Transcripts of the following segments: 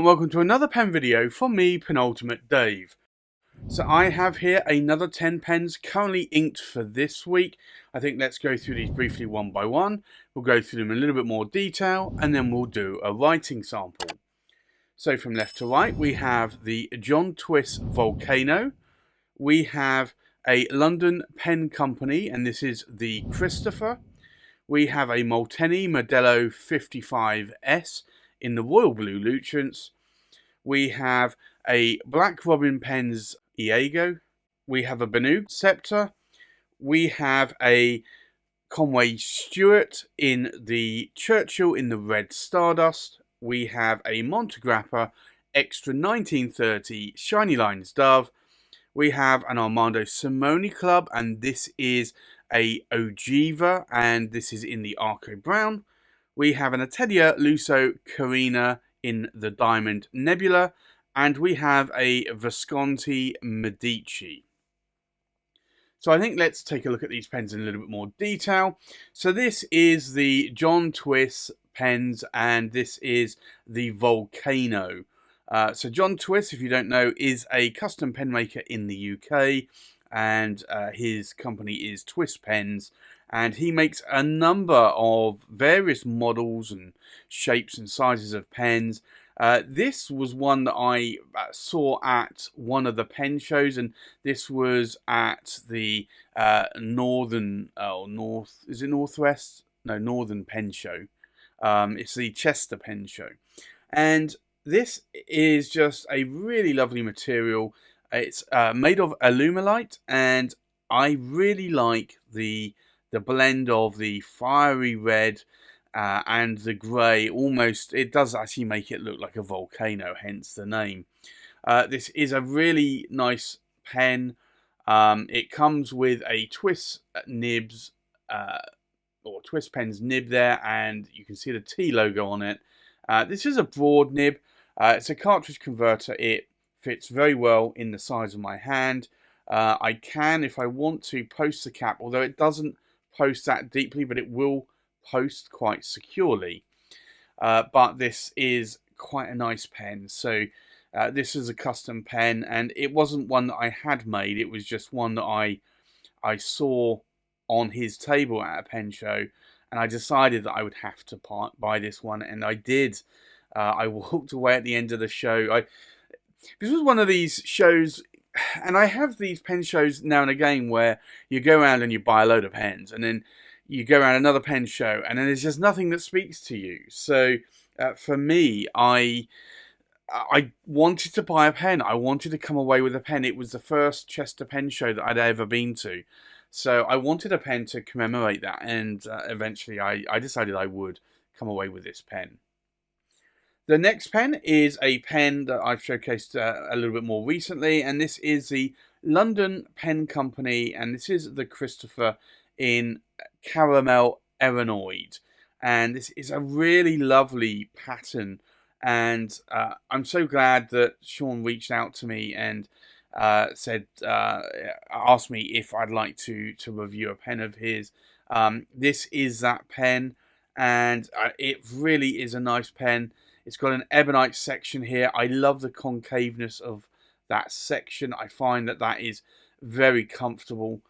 and welcome to another pen video from me, Penultimate Dave. So I have here another 10 pens currently inked for this week. I think let's go through these briefly one by one. We'll go through them in a little bit more detail and then we'll do a writing sample. So from left to right we have the Twiss Volcano. We have a London pen company and this is the Christopher. We have a Molteni Modello 55S in the royal blue Lucens. We have a Black Robin Pens Iago. We have a BENU Scepter. We have a Conway Stewart in the Churchill in the red Stardust. We have a Montegrappa Extra 1930 Shiny Lines Dove. We have an Armando Simone Club, and this is a Ogiva, and this is in the Arco Brown. We have an Atelier Lusso Carina in the Diamond Nebula, and we have a Visconti Medici. So I think let's take a look at these pens in a little bit more detail. So this is the Twiss pens, and this is the Volcano. So Twiss, if you don't know, is a custom pen maker in the UK, and his company is Twiss Pens, and he makes a number of various models and shapes and sizes of pens. This was one that I saw at one of the pen shows, and this was at the Northern Pen Show. It's the Chester Pen Show, and this is just a really lovely material. It's made of alumilite, and I really like the blend of the fiery red and the grey. Almost, it does actually make it look like a volcano, hence the name. This is a really nice pen. It comes with a Twiss nibs or Twiss Pens nib there, and you can see the T logo on it. This is a broad nib. It's a cartridge converter. It fits very well in the size of my hand. I can, if I want to, post the cap, although it doesn't post that deeply, but it will post quite securely. But this is quite a nice pen. So this is a custom pen, and it wasn't one that I had made. It was just one that I saw on his table at a pen show, and I decided that I would have to buy this one, and I did. I walked away at the end of the show. This was one of these shows, and I have these pen shows now and again where you go around and you buy a load of pens, and then you go around another pen show, and then there's just nothing that speaks to you. So for me, I wanted to buy a pen. I wanted to come away with a pen. It was the first Chester pen show that I'd ever been to. So I wanted a pen to commemorate that, and eventually I decided I would come away with this pen. The next pen is a pen that I've showcased a little bit more recently, and this is the London Pen Company, and this is the Christopher in Caramel Erinoid. And this is a really lovely pattern, and I'm so glad that Sean reached out to me and asked me if I'd like to review a pen of his. This is that pen, and it really is a nice pen. It's got an ebonite section here. I love the concaveness of that section. I find that is very comfortable.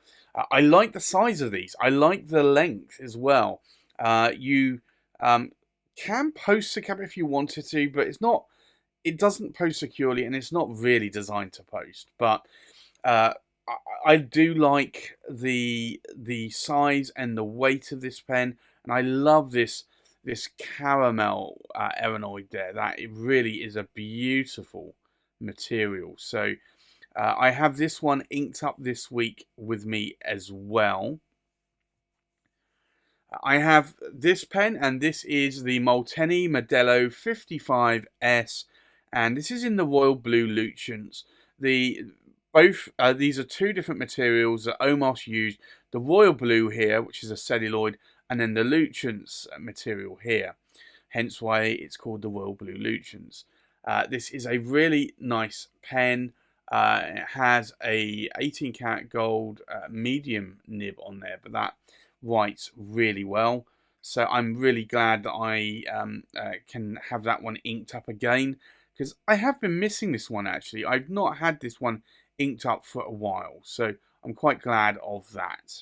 I like the size of these. I like the length as well. You can post the cap if you wanted to, but it doesn't post securely, and it's not really designed to post. But I do like the size and the weight of this pen, and I love this caramel Erinoid there. That it really is a beautiful material. So I have this one inked up this week with me as well. I have this pen, and this is the Molteni Modello 55S, and this is in the royal blue Lucens. Both these are two different materials that Omos used. The royal blue here, which is a celluloid, and then the Lucens material here. Hence why it's called the royal blue Lucens. This is a really nice pen. It has a 18 karat gold medium nib on there, but that writes really well. So I'm really glad that I can have that one inked up again, because I have been missing this one actually. I've not had this one inked up for a while, so I'm quite glad of that.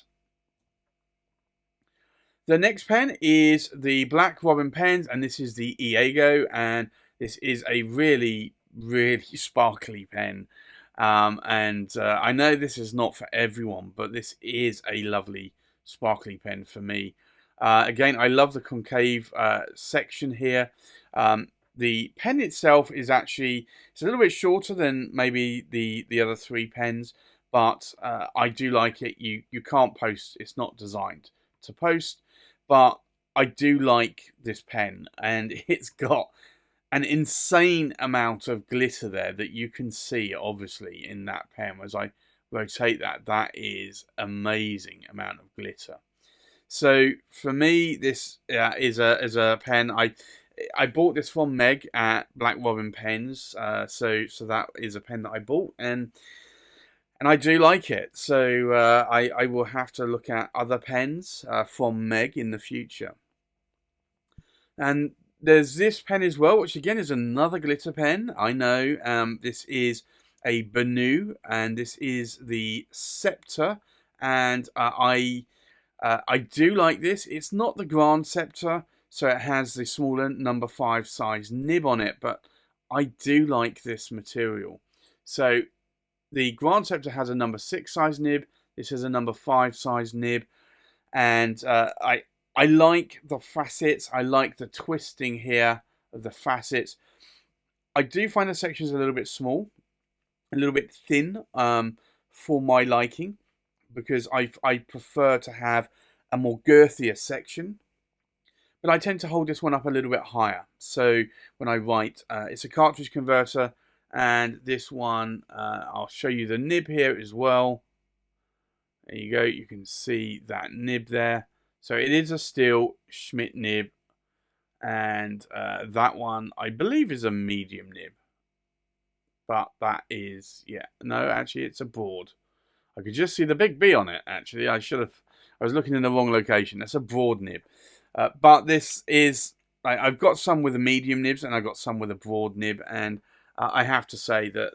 The next pen is the Black Robin pens, and this is the Iago, and this is a really, really sparkly pen. I know this is not for everyone, but this is a lovely sparkly pen for me. Again, I love the concave section here. The pen itself is actually, it's a little bit shorter than maybe the other three pens, but I do like it. You can't post, it's not designed to post, but I do like this pen, and it's got an insane amount of glitter there that you can see obviously in that pen. As I rotate that, that is amazing amount of glitter. So for me, this is a pen. I bought this from Meg at Black Robin Pens, so that is a pen that I bought, and I do like it. So I will have to look at other pens from Meg in the future. And there's this pen as well, which again is another glitter pen. I know this is a BENU, and this is the Scepter, and I do like this. It's not the Grand Scepter, so it has the smaller number 5 size nib on it, but I do like this material. So the Grand Scepter has a number 6 size nib. This has a number 5 size nib, and I like the facets. I like the twisting here of the facets. I do find the sections a little bit small, a little bit thin for my liking, because I prefer to have a more girthier section. But I tend to hold this one up a little bit higher. So when I write, it's a cartridge converter, and this one, I'll show you the nib here as well. There you go, you can see that nib there. So it is a steel Schmidt nib, and that one I believe is a medium nib. But that is, yeah, no, actually it's a broad. I could just see the big B on it, actually. I was looking in the wrong location. That's a broad nib. But this is, I've got some with the medium nibs, and I've got some with a broad nib, and I have to say that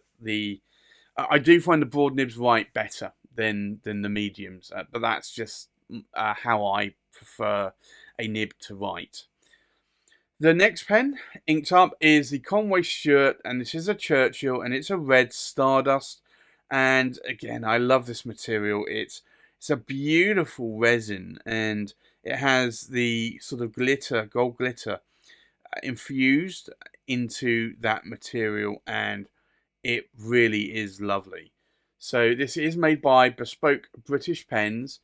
I do find the broad nibs write better than the mediums, but that's just how I prefer a nib to write. The next pen inked up is the Conway Stewart, and this is a Churchill, and it's a red Stardust. And again, I love this material. It's a beautiful resin, and it has the sort of glitter, gold glitter, infused into that material, and it really is lovely. So this is made by Bespoke British Pens,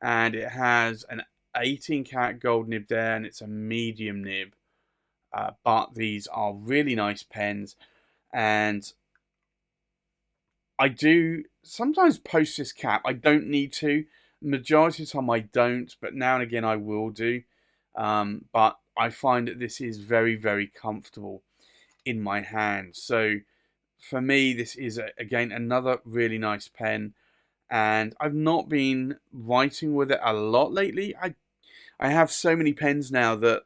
and it has an 18 karat gold nib there, and it's a medium nib. But these are really nice pens, and I do sometimes post this cap. I don't need to. Majority of the time I don't, but now and again I will do. But I find that this is very, very comfortable in my hand. So for me, this is, again, another really nice pen. And I've not been writing with it a lot lately. I have so many pens now that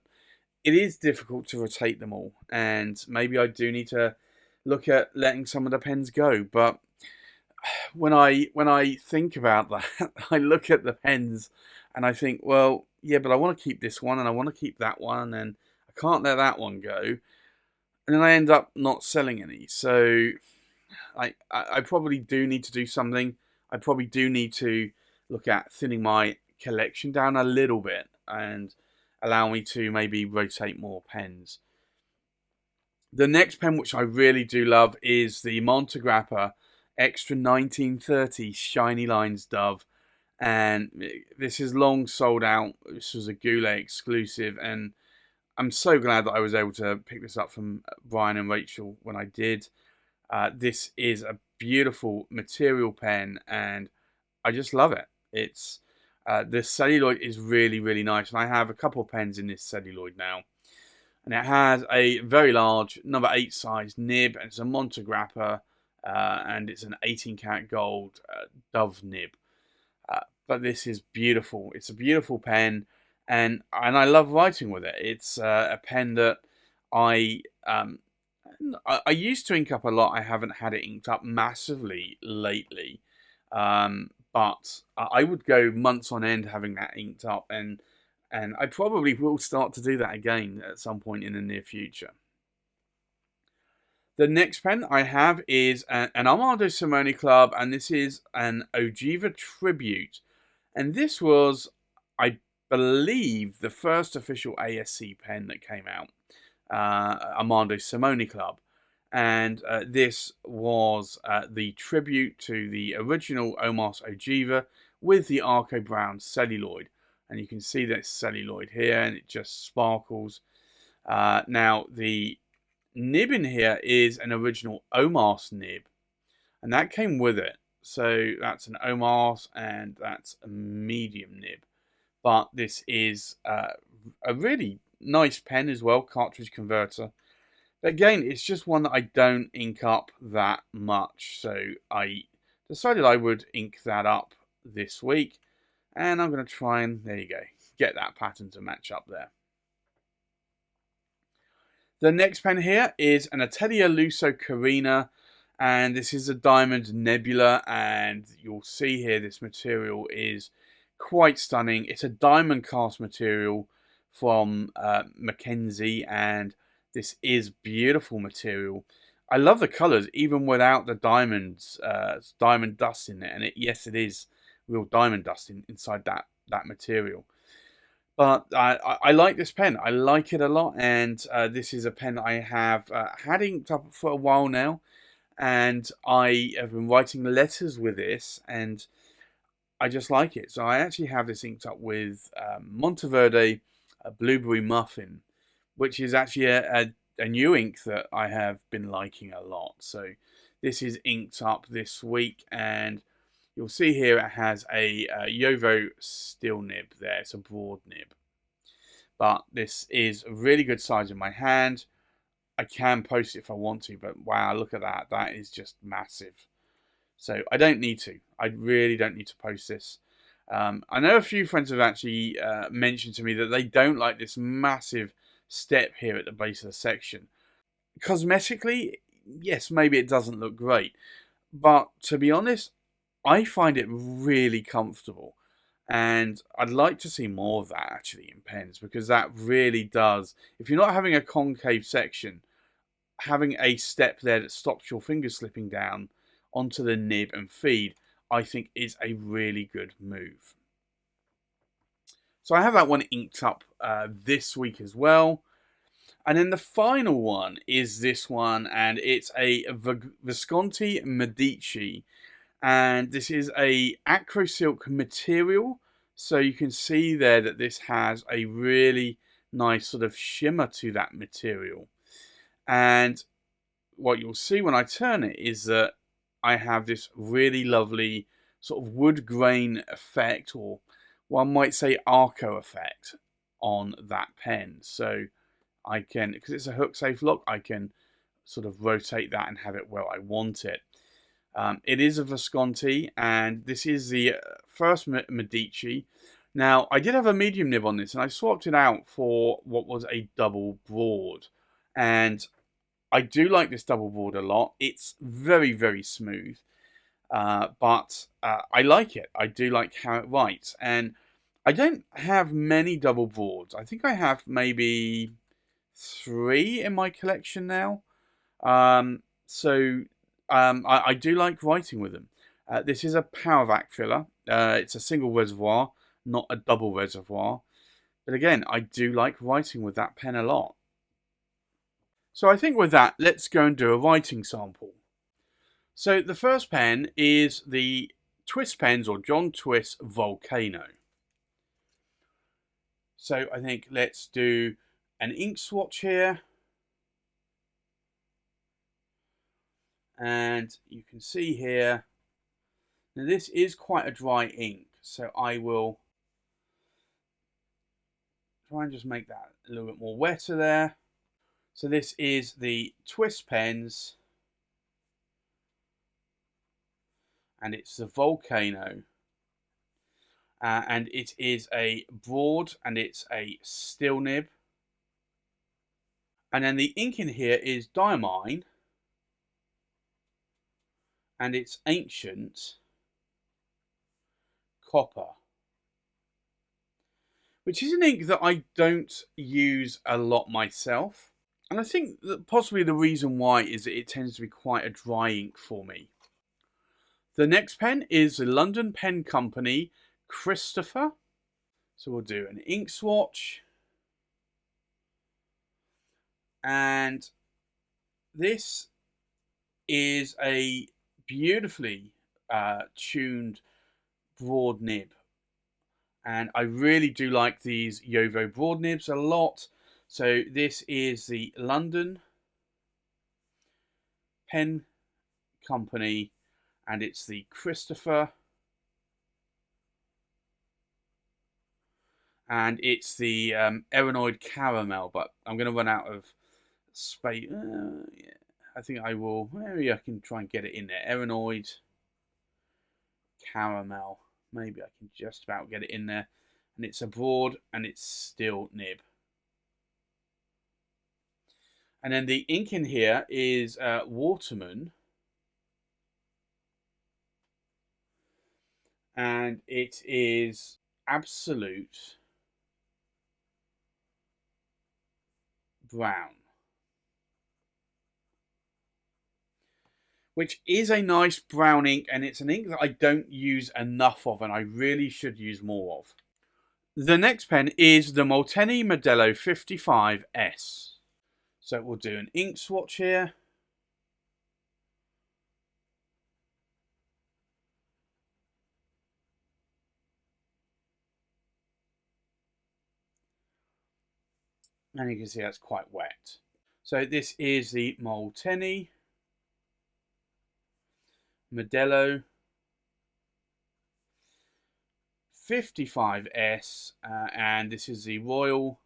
it is difficult to rotate them all. And maybe I do need to look at letting some of the pens go. But when I think about that, I look at the pens and I think, well, yeah, but I want to keep this one and I want to keep that one, and I can't let that one go. And then I end up not selling any. So I probably do need to do something. I probably do need to look at thinning my collection down a little bit and allow me to maybe rotate more pens. The next pen, which I really do love, is the Montegrappa Extra 1930 Shiny Lines Dove. And this is long sold out. This was a Goulet exclusive, and I'm so glad that I was able to pick this up from Brian and Rachel when I did. This is a beautiful material pen, and I just love it. It's the celluloid is really, really nice, and I have a couple of pens in this celluloid now. And it has a very large number 8 size nib, and it's a Montegrappa, and it's an 18 karat gold Dove nib. But this is beautiful. It's a beautiful pen, and I love writing with it. It's a pen that I I used to ink up a lot. I haven't had it inked up massively lately. But I would go months on end having that inked up, and I probably will start to do that again at some point in the near future. The next pen I have is an Armando Simone Club, and this is an Ogiva Tribute. And this was, I believe, the first official ASC pen that came out, Armando Simone Club. And this was the tribute to the original Omas Ogiva with the Arco Brown celluloid. And you can see this celluloid here, and it just sparkles. Now, the nib in here is an original Omas nib, and that came with it. So that's an Omas, and that's a medium nib. But this is a really nice pen as well, cartridge converter. But again, it's just one that I don't ink up that much. So I decided I would ink that up this week. And I'm going to try and, there you go, get that pattern to match up there. The next pen here is an Atelier Lusso Carina. And this is a diamond Nebula. And you'll see here this material is quite stunning. It's a diamond cast material from Mackenzie, and this is beautiful material. I love the colours, even without the diamonds, diamond dust in it. And yes, it is real diamond dust inside that material. But I like this pen. I like it a lot. And this is a pen I have had inked up for a while now. And I have been writing letters with this, and I just like it. So I actually have this inked up with Monteverde Blueberry Muffin, which is actually a new ink that I have been liking a lot. So this is inked up this week, and you'll see here it has a Yovo steel nib there. It's a broad nib. But this is a really good size in my hand. I can post it if I want to, but wow, look at that. That is just massive. So I don't need to. I really don't need to post this. I know a few friends have actually mentioned to me that they don't like this massive step here at the base of the section. Cosmetically, yes, maybe it doesn't look great. But to be honest, I find it really comfortable. And I'd like to see more of that actually in pens, because that really does. If you're not having a concave section, having a step there that stops your fingers slipping down onto the nib and feed, I think is a really good move. So I have that one inked up this week as well. And then the final one is this one, and it's a Visconti Medici. And this is a acro silk material. So you can see there that this has a really nice sort of shimmer to that material. And what you'll see when I turn it is that I have this really lovely sort of wood grain effect, or one might say Arco effect on that pen. So I can, because it's a hook safe lock, I can sort of rotate that and have it where I want it. It is a Visconti, and this is the first Medici. Now, I did have a medium nib on this, and I swapped it out for what was a double broad. And I do like this double broad a lot. It's very, very smooth. But I like it. I do like how it writes. And I don't have many double broads. I think I have maybe 3 in my collection now. I do like writing with them. This is a PowerVac filler. It's a single reservoir, not a double reservoir. But again, I do like writing with that pen a lot. So I think with that, let's go and do a writing sample. So the first pen is the Twiss pens, or John Twiss Volcano. So I think let's do an ink swatch here. And you can see here, now this is quite a dry ink, so I will try and just make that a little bit more wetter there. So this is the Twiss pens, and it's the Volcano, and it is a broad, and it's a steel nib, And then the ink in here is diamine, and it's ancient copper, which is an ink that I don't use a lot myself. And I think that possibly the reason why is that it tends to be quite a dry ink for me. The next pen is the London Pen Company Christopher. So we'll do an ink swatch. And this is a beautifully tuned broad nib. And I really do like these Jowo broad nibs a lot. So this is the London Pen Company, and it's the Christopher. And it's the Erinoid Caramel, but I'm going to run out of space. Yeah, I think I will. Maybe I can try and get it in there. Erinoid Caramel. Maybe I can just about get it in there. And it's a broad and it's still nib. And then the ink in here is Waterman. And it is absolute brown, which is a nice brown ink, and it's an ink that I don't use enough of, and I really should use more of. The next pen is the Molteni Modello 55S. So we'll do an ink swatch here. And you can see that's quite wet. So this is the Molteni Modello 55S, and this is the Royal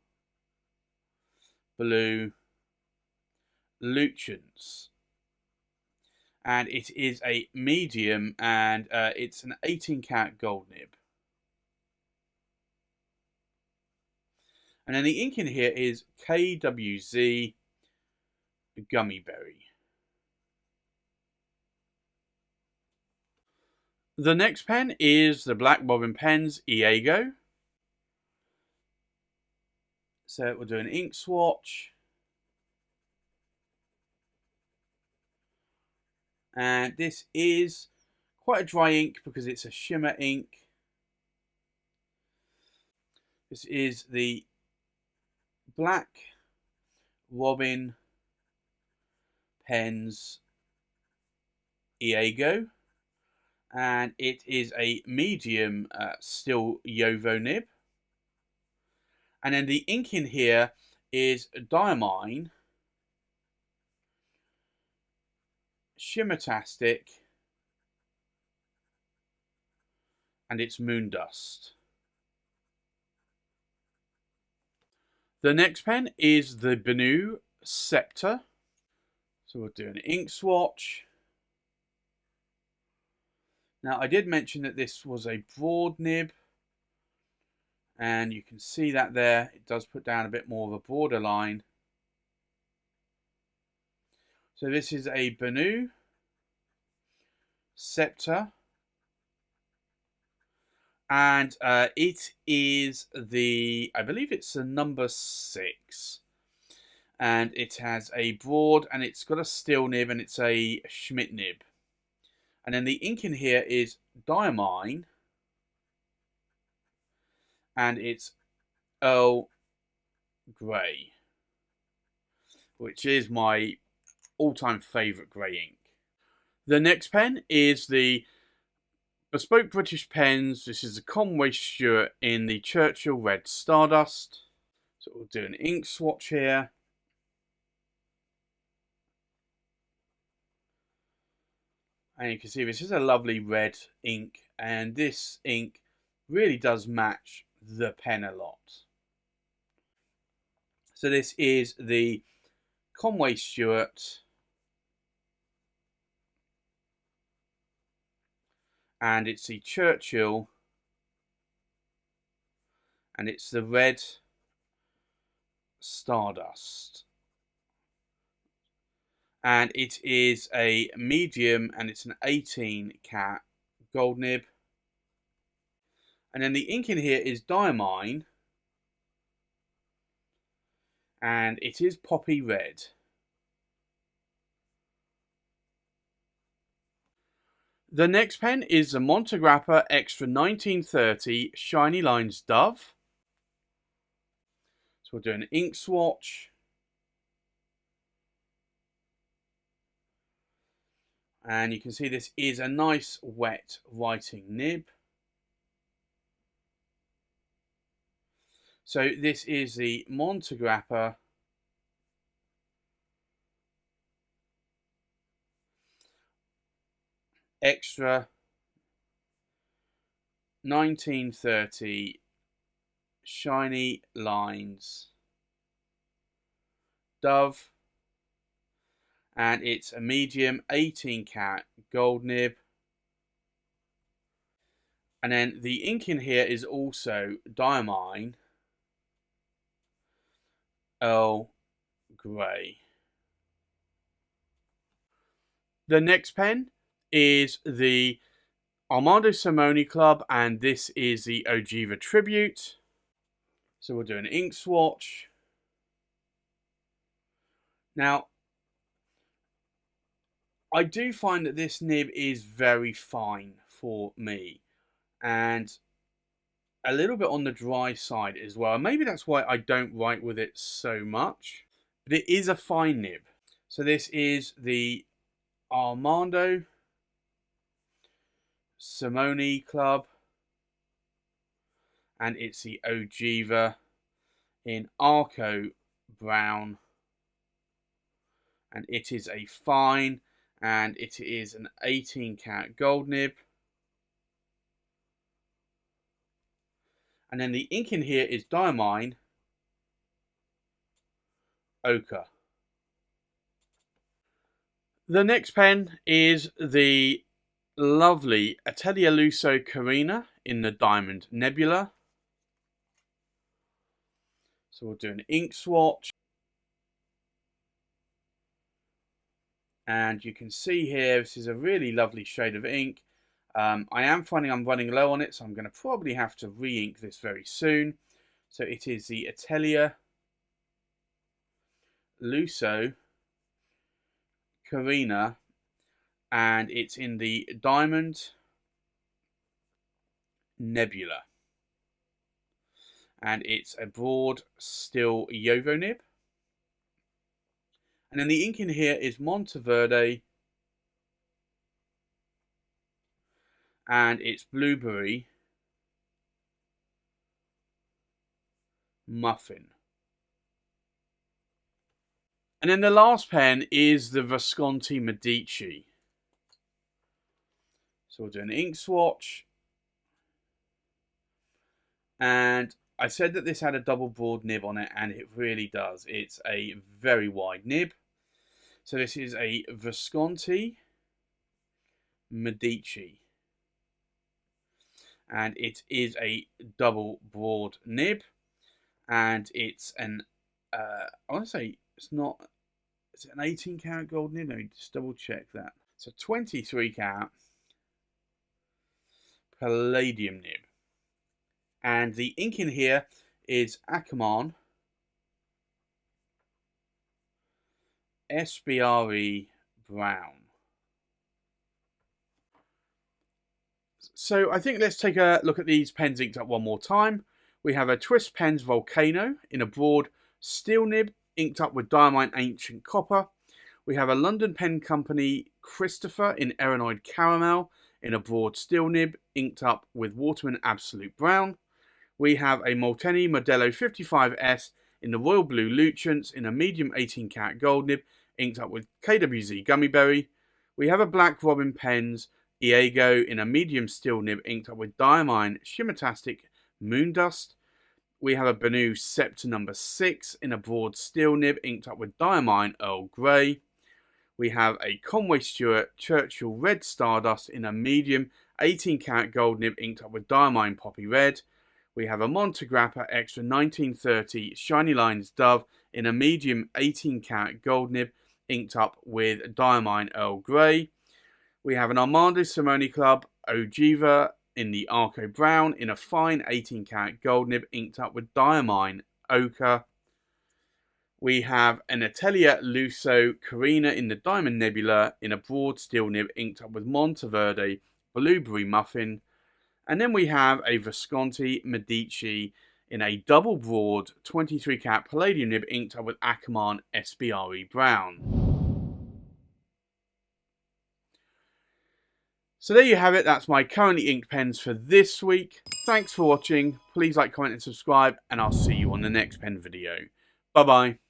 Blue Lucens. And it is a medium, and it's an 18-karat gold nib. And then the ink in here is KWZ Gummy Berry. The next pen is the Black Bobbin Pens Iago. So we'll do an ink swatch. And this is quite a dry ink because it's a shimmer ink. This is the Black Robin Pens Iago, and it is a medium still Jowo nib. And then the ink in here is diamine, shimmertastic, and it's moon dust. The next pen is the BENU Scepter. So we'll do an ink swatch. Now I did mention that this was a broad nib, and you can see that there. It does put down a bit more of a broader line. So this is a BENU Scepter, and it is the, I believe it's the number 6, and it has a broad, and it's got a steel nib, and it's a Schmidt nib. And then the ink in here is diamine, and it's Earl Grey, which is my all-time favourite grey ink. The next pen is the Bespoke British Pens. This is the Conway Stewart in the Churchill Red Stardust. So we'll do an ink swatch here. And you can see this is a lovely red ink, and this ink really does match the pen a lot. So this is the Conway Stewart, and it's the Churchill, and it's the red Stardust. And it is a medium, and it's an 18 cat gold nib. And then the ink in here is diamine, and it is poppy red. The next pen is the Montegrappa Extra 1930 Shiny Lines Dove. So we'll do an ink swatch. And you can see this is a nice wet writing nib. So this is the Montegrappa Extra 1930 Shiny Lines Dove, and it's a medium 18 cat gold nib. And then the ink in here is also diamine Earl Grey. The next pen is the Armando Simoni Club, and this is the Ogiva Tribute. So we'll do an ink swatch. Now, I do find that this nib is very fine for me, and a little bit on the dry side as well. Maybe that's why I don't write with it so much, but it is a fine nib. So this is the Armando Simoni Club, and it's the Ogiva in Arco brown, and it is a fine, and it is an 18 cat gold nib. And then the ink in here is diamine ochre. The next pen is the lovely Atelier Lusso Carina in the Diamond Nebula. So we'll do an ink swatch. And you can see here, this is a really lovely shade of ink. I am finding I'm running low on it, so I'm going to probably have to re-ink this very soon. So it is the Atelier Lusso Carina, and it's in the Diamond Nebula. And it's a broad still Yovo nib. And then the ink in here is Monteverde, and it's Blueberry Muffin. And then the last pen is the Visconti Medici. So we'll do an ink swatch. And I said that this had a double broad nib on it, and it really does. It's a very wide nib. So this is a Visconti Medici, and it is a double broad nib, and it's an I want to say it's not, it's an 18 karat gold nib. Let me just double check that. It's a 23 karat palladium nib, and the ink in here is Akamon SBRE brown. So I think let's take a look at these pens inked up one more time. We have a Twiss Pens Volcano in a broad steel nib inked up with Diamine Ancient Copper. We have a London Pen Company Christopher in Erinoid Caramel in a broad steel nib inked up with Waterman Absolute Brown. We have a Molteni Modello 55S in the Royal Blue Lucens in a medium 18 karat gold nib inked up with KWZ Gummy Berry. We have a Black Robin Pens Iago in a medium steel nib inked up with Diamine Shimmertastic Moon Dust. We have a BENU Scepter VI in a broad steel nib inked up with Diamine Earl Grey. We have a Conway Stewart Churchill Red Stardust in a medium 18 karat gold nib inked up with Diamine Poppy Red. We have a Montegrappa Extra 1930 Shiny Lines Dove in a medium 18 karat gold nib inked up with Diamine Earl Grey. We have an Armando Simone Club Ogiva in the Arco Brown in a fine 18 karat gold nib inked up with Diamine Ochre. We have an Atelier Lusso Carina in the Diamond Nebula in a broad steel nib inked up with Monteverde Blueberry Muffin. And then we have a Visconti Medici in a double broad 23 karat Palladium nib inked up with Akerman SBRE Brown. So there you have it. That's my currently inked pens for this week. Thanks for watching. Please like, comment and subscribe, and I'll see you on the next pen video. Bye bye.